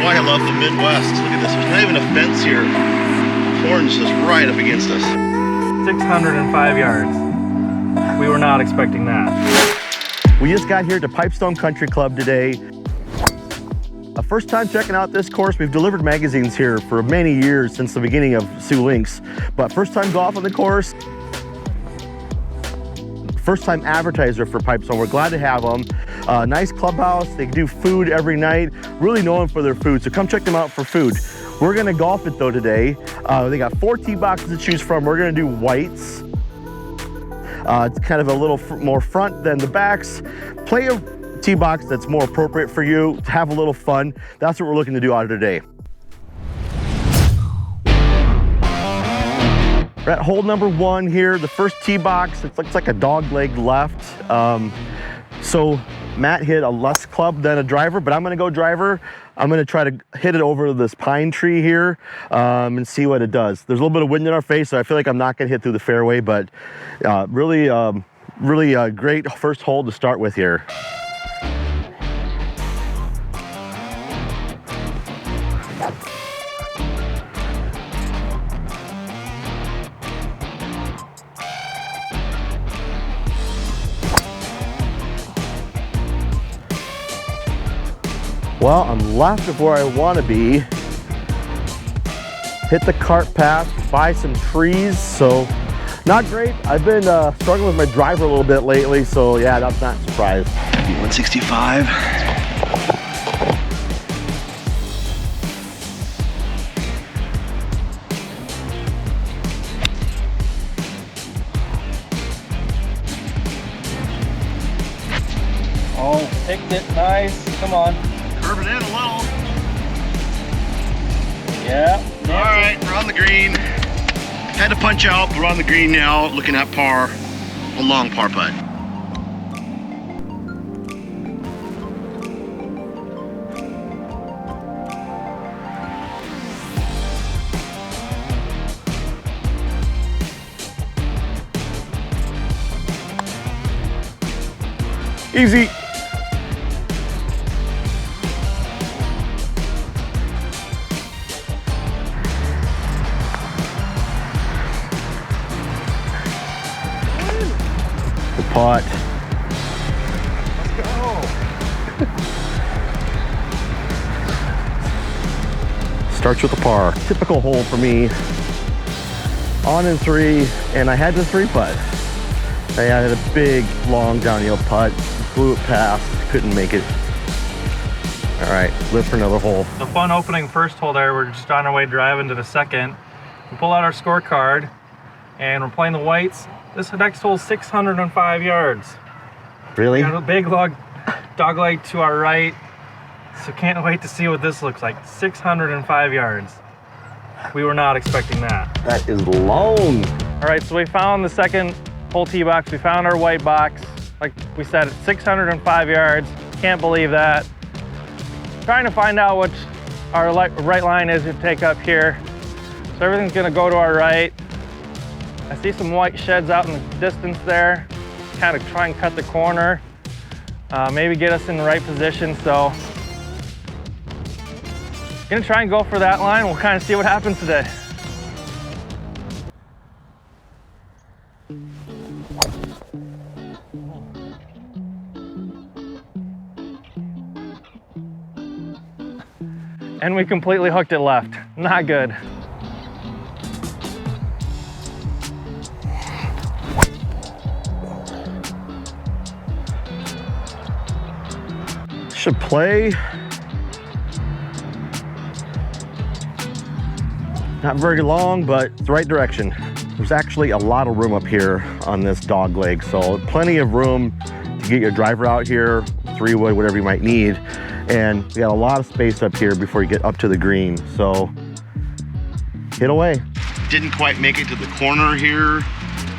why I love the Midwest. Look at this, there's not even a fence here. Corn's just right up against us. 605 yards. We were not expecting that. We just got here to Pipestone Country Club today. A first time checking out this course. We've delivered magazines here for many years, since the beginning of Sioux Links. But first time golf on the course. First time advertiser for Pipestone. We're glad to have them. Nice clubhouse. They do food every night. Really known for their food. So come check them out for food. We're gonna golf it though today. They got 4 tee boxes to choose from. We're gonna do whites. It's kind of a little more front than the backs. Play a tee box that's more appropriate for you to have a little fun. That's what we're looking to do out of today. We're at hole number 1 here. The first tee box, it looks like a dog leg left. So Matt hit a less club than a driver, but I'm gonna go driver. I'm gonna try to hit it over this pine tree here and see what it does. There's a little bit of wind in our face, so I feel like I'm not gonna hit through the fairway, but really great first hole to start with here. Well, I'm left of where I want to be. Hit the cart path by some trees, so not great. I've been struggling with my driver a little bit lately, so yeah, that's not a surprise. 165. Oh, picked it nice. Come on. Curve it in a little. Yeah. All right, we're on the green. Had to punch out, but we're on the green now, looking at par, a long par putt. Easy. Putt. Let's go. Starts with a par. Typical hole for me. On in 3, and I had the 3 putt. I had a big, long downhill putt. Blew it past. Couldn't make it. All right, live for another hole. The fun opening first hole there. We're just on our way driving to the second. We pull out our scorecard, and we're playing the whites. This next hole is 605 yards. Really? We got a big dog leg to our right, so can't wait to see what this looks like. 605 yards. We were not expecting that. That is long. All right, so we found the second hole tee box. We found our white box. Like we said, it's 605 yards. Can't believe that. Trying to find out what our right line is to take up here. So everything's gonna go to our right. I see some white sheds out in the distance there. Kind of try and cut the corner. Maybe get us in the right position. So gonna try and go for that line. We'll kind of see what happens today. And we completely hooked it left. Not good. Should play. Not very long, but it's the right direction. There's actually a lot of room up here on this dog leg, so plenty of room to get your driver out here, 3-wood, whatever you might need. And we got a lot of space up here before you get up to the green, so hit away. Didn't quite make it to the corner here.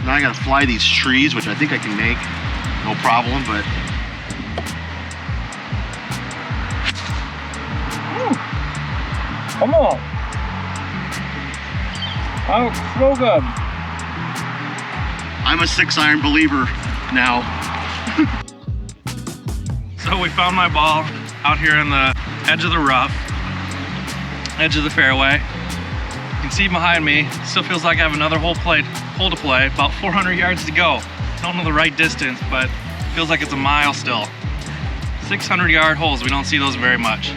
Now I gotta fly these trees, which I think I can make, no problem, but. Come on. Oh, so good. I'm a 6-iron believer now. So we found my ball out here on the edge of the rough. edge of the fairway. You can see behind me, still feels like I have another hole to play, about 400 yards to go. Don't know the right distance, but feels like it's a mile still. 600-yard holes, we don't see those very much.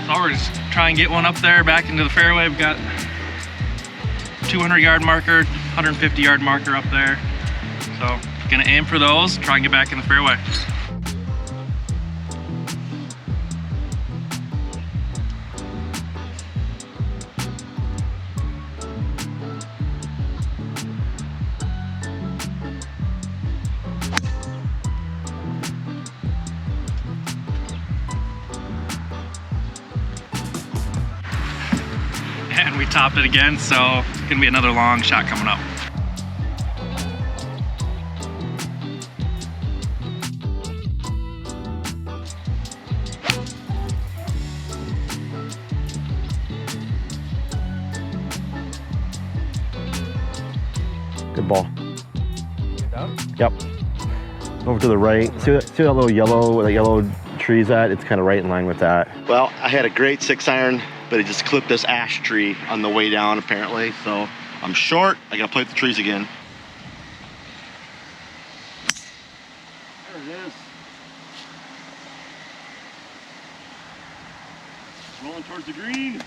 So we're just trying to get one up there, back into the fairway. We've got 200-yard marker, 150-yard marker up there. So gonna aim for those, try and get back in the fairway. And we topped it again, so it's gonna be another long shot coming up. Good ball. Yep. Over to the right. See that little yellow, where the yellow tree's at? It's kind of right in line with that. Well, I had a great 6-iron, but it just clipped this ash tree on the way down apparently. So I'm short. I gotta play with the trees again. There it is. Rolling towards the green.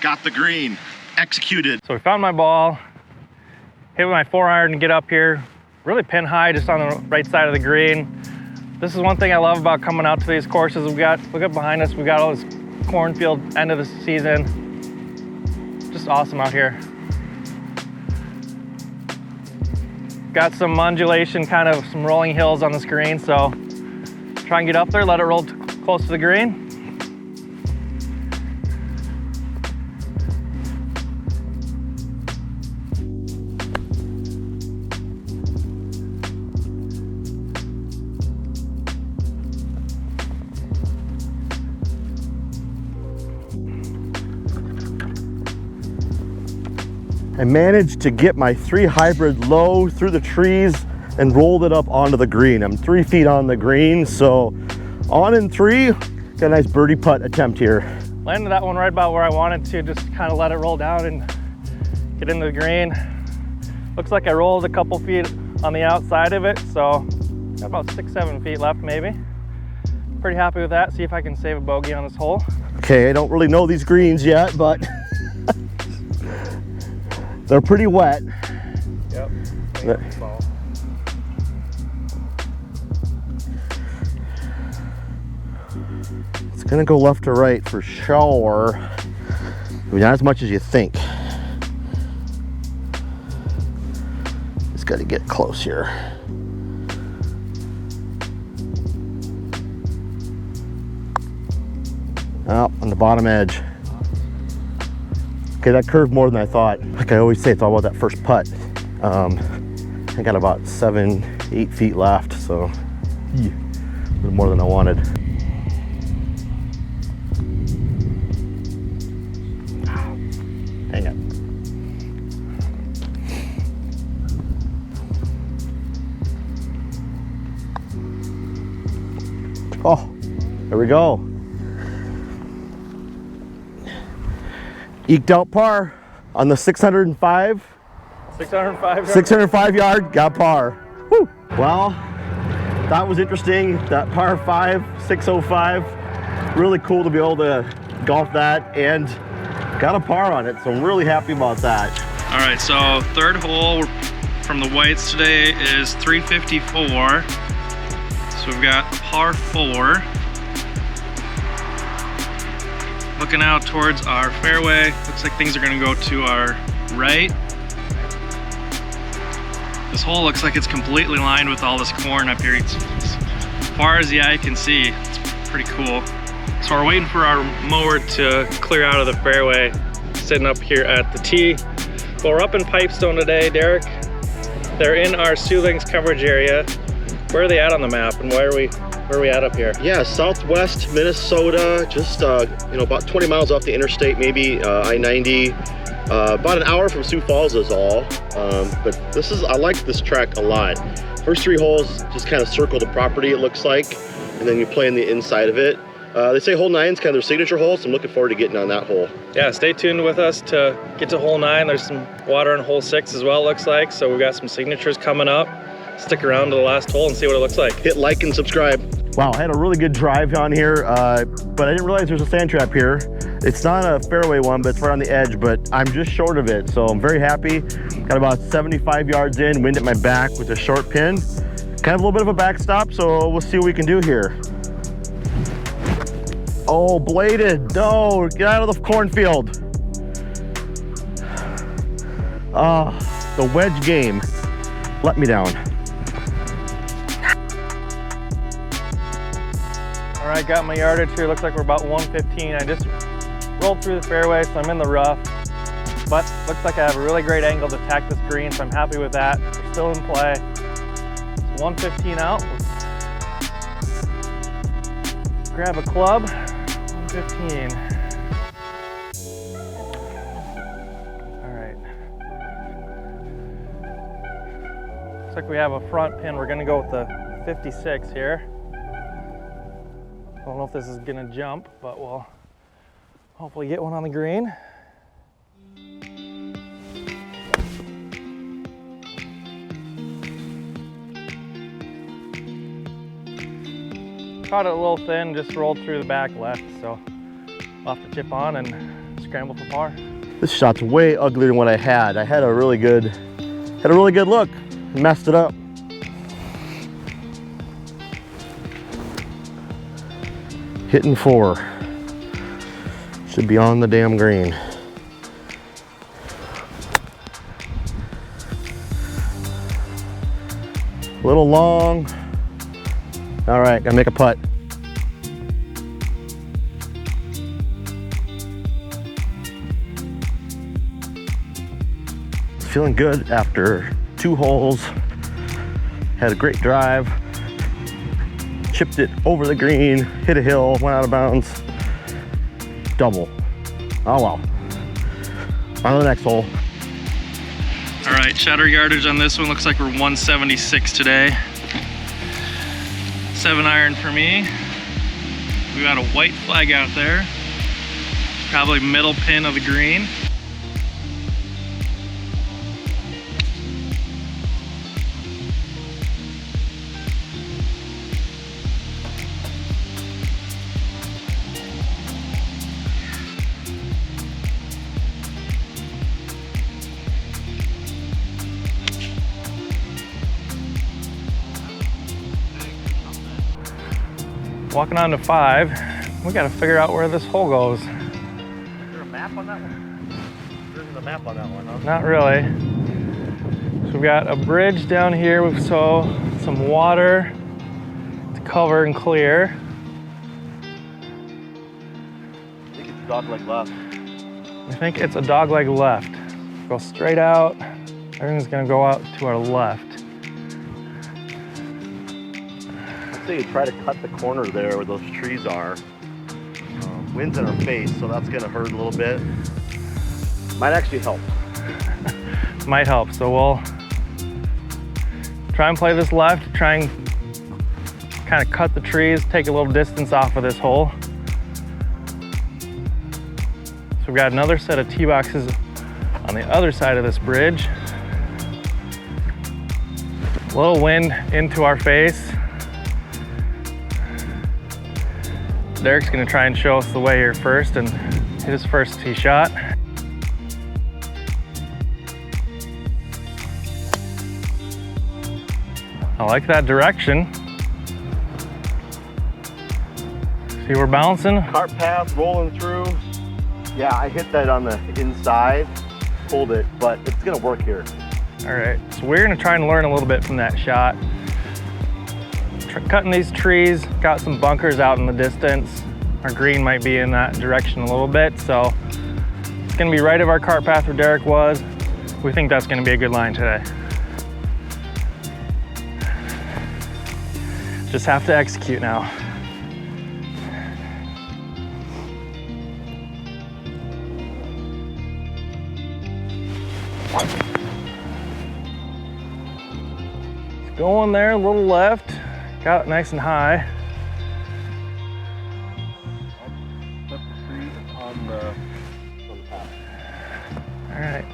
Got the green. Executed. So we found my ball, hit with my 4-iron to get up here, really pin high just on the right side of the green. This is one thing I love about coming out to these courses. Look up behind us, we've got all this cornfield end of the season. Just awesome out here. Got some undulation, kind of some rolling hills on this green, so try and get up there, let it roll close to the green. I managed to get my 3 hybrid low through the trees and rolled it up onto the green. I'm 3 feet on the green, so on in 3. Got a nice birdie putt attempt here. Landed that one right about where I wanted to, just kind of let it roll down and get into the green. Looks like I rolled a couple feet on the outside of it, so got about 6-7 feet left maybe. Pretty happy with that. See if I can save a bogey on this hole. Okay, I don't really know these greens yet, but they're pretty wet. Yep. It's gonna go left to right for sure. I mean, not as much as you think. Just gotta get close here. Oh, on the bottom edge. Okay, that curved more than I thought. Like I always say, it's all about that first putt. I got about 7-8 feet left, so a little more than I wanted. Hang on. Oh, there we go. Eked out par on the 605. 605 yard, got par. Woo. Well, that was interesting. That par 5, 605. Really cool to be able to golf that and got a par on it. So I'm really happy about that. All right, so third hole from the whites today is 354. So we've got par 4. Looking out towards our fairway, looks like things are gonna go to our right. This hole looks like it's completely lined with all this corn up here. It's as far as the eye can see, it's pretty cool. So we're waiting for our mower to clear out of the fairway, sitting up here at the tee. But we're up in Pipestone today, Derek. They're in our Sioux Links coverage area. Where are they at on the map, and where are we at up here? Yeah, southwest Minnesota, just about 20 miles off the interstate, maybe I-90. About an hour from Sioux Falls is all. But I like this track a lot. First 3 holes just kind of circle the property, it looks like. and then you play on the inside of it. They say hole 9 is kind of their signature hole, so I'm looking forward to getting on that hole. Yeah, stay tuned with us to get to hole 9. There's some water on hole 6 as well, it looks like. So we've got some signatures coming up. Stick around to the last hole and see what it looks like. Hit like and subscribe. Wow, I had a really good drive on here, but I didn't realize there's a sand trap here. It's not a fairway one, but it's right on the edge, but I'm just short of it, so I'm very happy. Got about 75 yards in, wind at my back with a short pin. Kind of a little bit of a backstop, so we'll see what we can do here. Oh, bladed, no, get out of the cornfield. The wedge game let me down. All right, got my yardage here. Looks like we're about 115. I just rolled through the fairway, so I'm in the rough. But looks like I have a really great angle to attack this green, so I'm happy with that. We're still in play. It's 115 out. Grab a club. 115. All right. Looks like we have a front pin. We're gonna go with the 56 here. I don't know if this is gonna jump, but we'll hopefully get one on the green. Caught it a little thin, just rolled through the back left, so I'll have to chip on and scramble for par. This shot's way uglier than what I had. I had a really good look. Messed it up. Hitting 4. Should be on the damn green. A little long. All right, gotta make a putt. Feeling good after 2 holes. Had a great drive. Chipped it over the green, hit a hill, went out of bounds. Double. Oh well. On to the next hole. All right, shatter yardage on this one. Looks like we're 176 today. 7-iron for me. We got a white flag out there. Probably middle pin of the green. Walking on to 5, we gotta figure out where this hole goes. Is there a map on that one? There isn't a map on that one, huh? Not really. So we've got a bridge down here with some water to cover and clear. I think it's dogleg left. I think it's a dogleg left. Go straight out. Everything's gonna go out to our left. I'd say you try to cut the corner there where those trees are. Wind's in our face, so that's gonna hurt a little bit. Might actually help. Might help, so we'll try and play this left, try and kind of cut the trees, take a little distance off of this hole. So we've got another set of tee boxes on the other side of this bridge. A little wind into our face. Derek's gonna try and show us the way here first and hit his first tee shot. I like that direction. See, we're bouncing. Cart path rolling through. Yeah, I hit that on the inside, pulled it, but it's gonna work here. All right, so we're gonna try and learn a little bit from that shot. Cutting these trees, got some bunkers out in the distance. Our green might be in that direction a little bit, so it's gonna be right of our cart path where Derek was. We think that's gonna be a good line today. Just have to execute now. It's going there, a little left. Got it nice and high. on the path. All right.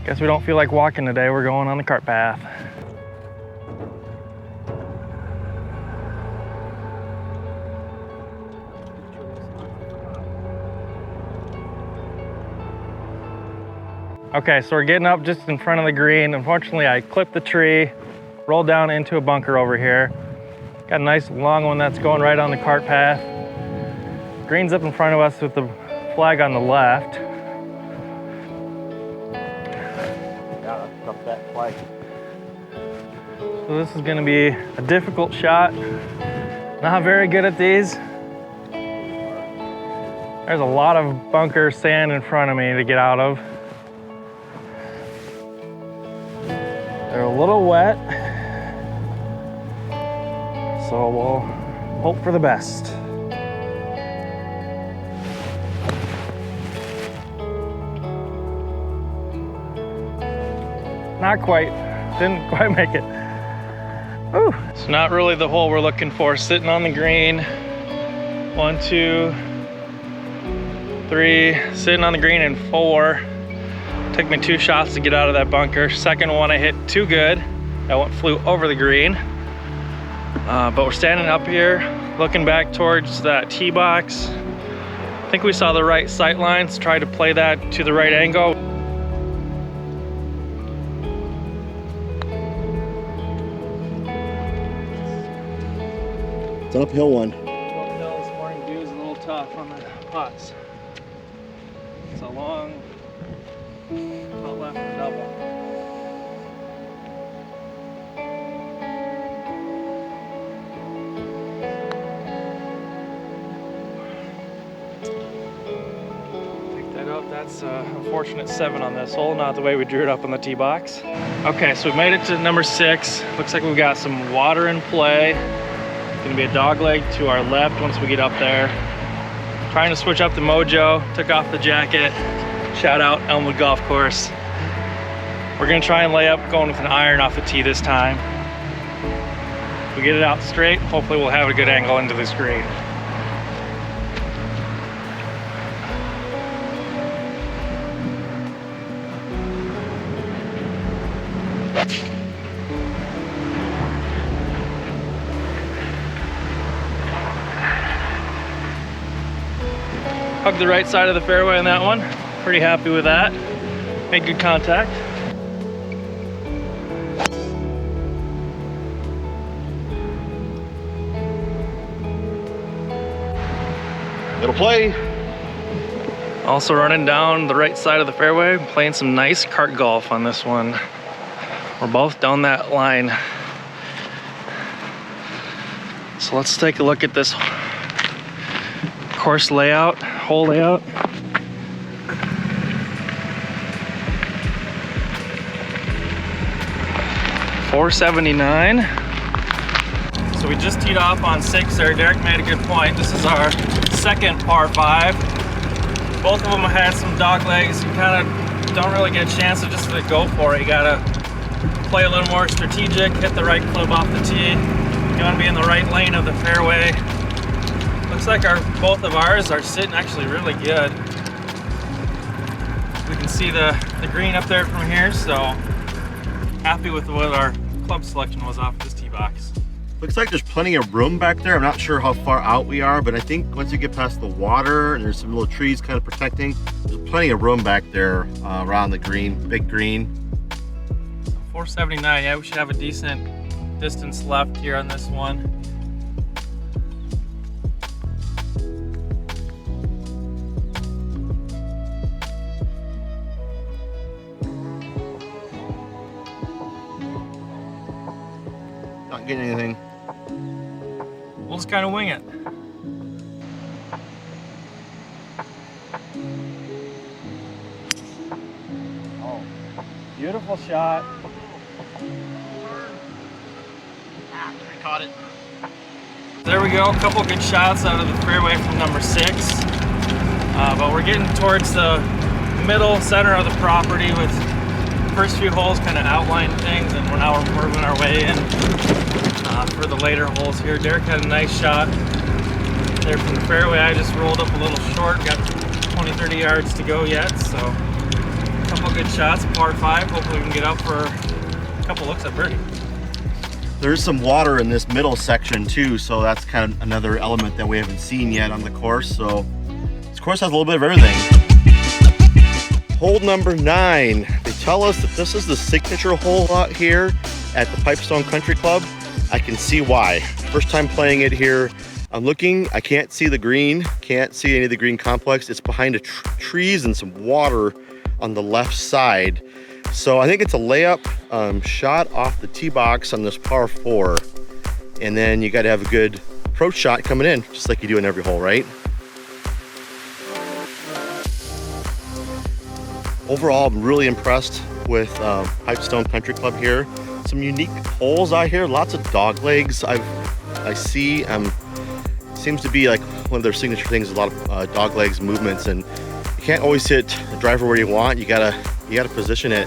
Guess we don't feel like walking today. We're going on the cart path. Okay, so we're getting up just in front of the green. Unfortunately, I clipped the tree, rolled down into a bunker over here. Got a nice long one that's going right on the cart path. Green's up in front of us with the flag on the left. Yeah, that's up that flag. So this is gonna be a difficult shot. Not very good at these. There's a lot of bunker sand in front of me to get out of. They're a little wet, so we'll hope for the best. Not quite, didn't quite make it. Whew. It's not really the hole we're looking for. Sitting on the green, 1, 2, 3, sitting on the green in 4. Took me 2 shots to get out of that bunker. Second one I hit too good. That one flew over the green. But we're standing up here, looking back towards that tee box. I think we saw the right sight lines, tried to play that to the right angle. It's an uphill one. Uphill this morning view is a little tough on the putts. It's a long putt left for double. Pick that up. That's unfortunate 7 on this hole, not the way we drew it up on the tee box. Okay, so we made it to number 6. Looks like we've got some water in play. Gonna be a dog leg to our left once we get up there. Trying to switch up the mojo, took off the jacket. Shout out Elmwood Golf Course. We're gonna try and lay up going with an iron off the tee this time. If we get it out straight, hopefully we'll have a good angle into this green. Hugged the right side of the fairway on that one. Pretty happy with that. Made good contact. It'll play. Also running down the right side of the fairway, playing some nice cart golf on this one. We're both down that line. So let's take a look at this course layout, hole layout. .479. So we just teed off on 6 there. Derek made a good point. This is our second par 5. Both of them had some dog legs. You kind of don't really get a chance to just go for it. You gotta play a little more strategic, hit the right club off the tee. You wanna be in the right lane of the fairway. Looks like both of ours are sitting actually really good. We can see the green up there from here, so happy with what our club selection was off this tee box. Looks like there's plenty of room back there. I'm not sure how far out we are, but I think once you get past the water and there's some little trees kind of protecting, there's plenty of room back there around the green, big green. 479, yeah, we should have a decent distance left here on this one. Not getting anything. We'll just kind of wing it. Oh, beautiful shot. I caught it. There we go, a couple good shots out of the fairway from number 6. But we're getting towards the middle center of the property with the first few holes kind of outline things, and we're moving our way in for the later holes here. Derek had a nice shot there from the fairway. I just rolled up a little short, got 20, 30 yards to go yet, so a couple good shots, par 5. Hopefully we can get up for a couple looks at birdie. There's some water in this middle section too, so that's kind of another element that we haven't seen yet on the course. So this course has a little bit of everything. Hole number 9. They tell us that this is the signature hole out here at the Pipestone Country Club. I can see why. First time playing it here. I'm looking, I can't see the green, can't see any of the green complex. It's behind a trees and some water on the left side. So I think it's a layup shot off the tee box on this par 4. And then you got to have a good approach shot coming in, just like you do in every hole, right? Overall, I'm really impressed with Pipestone Country Club here. Some unique holes out here, lots of dog legs I see. Seems to be like one of their signature things, a lot of dog legs movements, and you can't always hit the driver where you want. You gotta position it.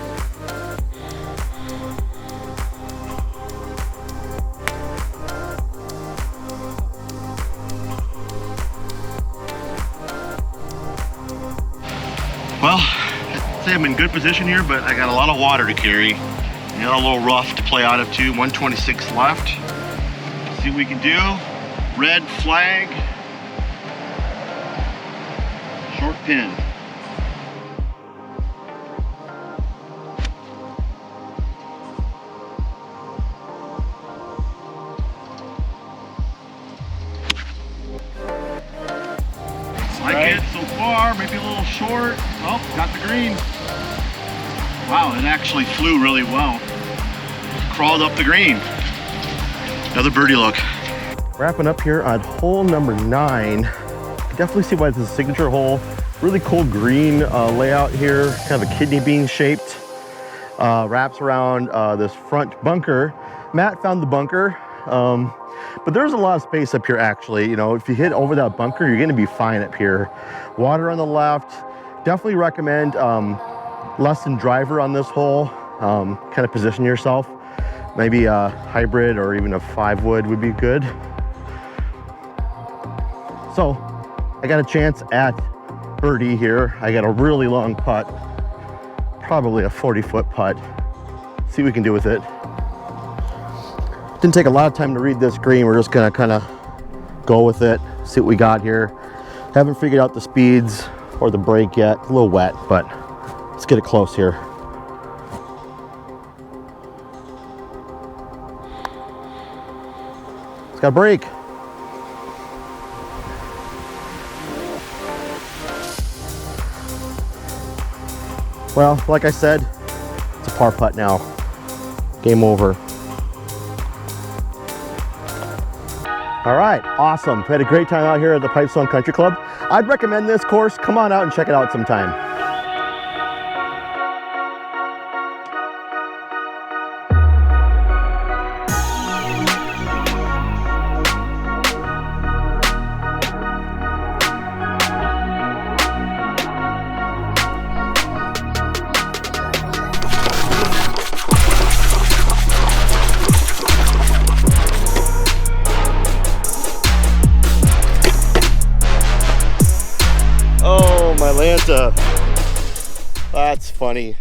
Well, I'd say I'm in good position here, but I got a lot of water to carry. And a little rough to play out of too. 126 left. See what we can do. Red flag. Short pin. Like it so far, maybe a little short. Oh, got the green. Wow, it actually flew really well. Crawled up the green. Another birdie look. Wrapping up here on hole number 9. Definitely see why this is a signature hole. Really cool green layout here, kind of a kidney bean shaped. Wraps around this front bunker. Matt found the bunker. But there's a lot of space up here actually. You know, if you hit over that bunker, you're gonna be fine up here. Water on the left. Definitely recommend less than driver on this hole. Kind of position yourself. Maybe a hybrid or even a 5-wood would be good. So I got a chance at birdie here. I got a really long putt, probably a 40-foot putt. See what we can do with it. Didn't take a lot of time to read this green. We're just gonna kind of go with it, see what we got here. Haven't figured out the speeds or the break yet. A little wet, but let's get it close here. It's got a break. Well, like I said, it's a par putt now. Game over. All right, awesome. We had a great time out here at the Pipestone Country Club. I'd recommend this course. Come on out and check it out sometime. Oh, my Lanta. That's funny.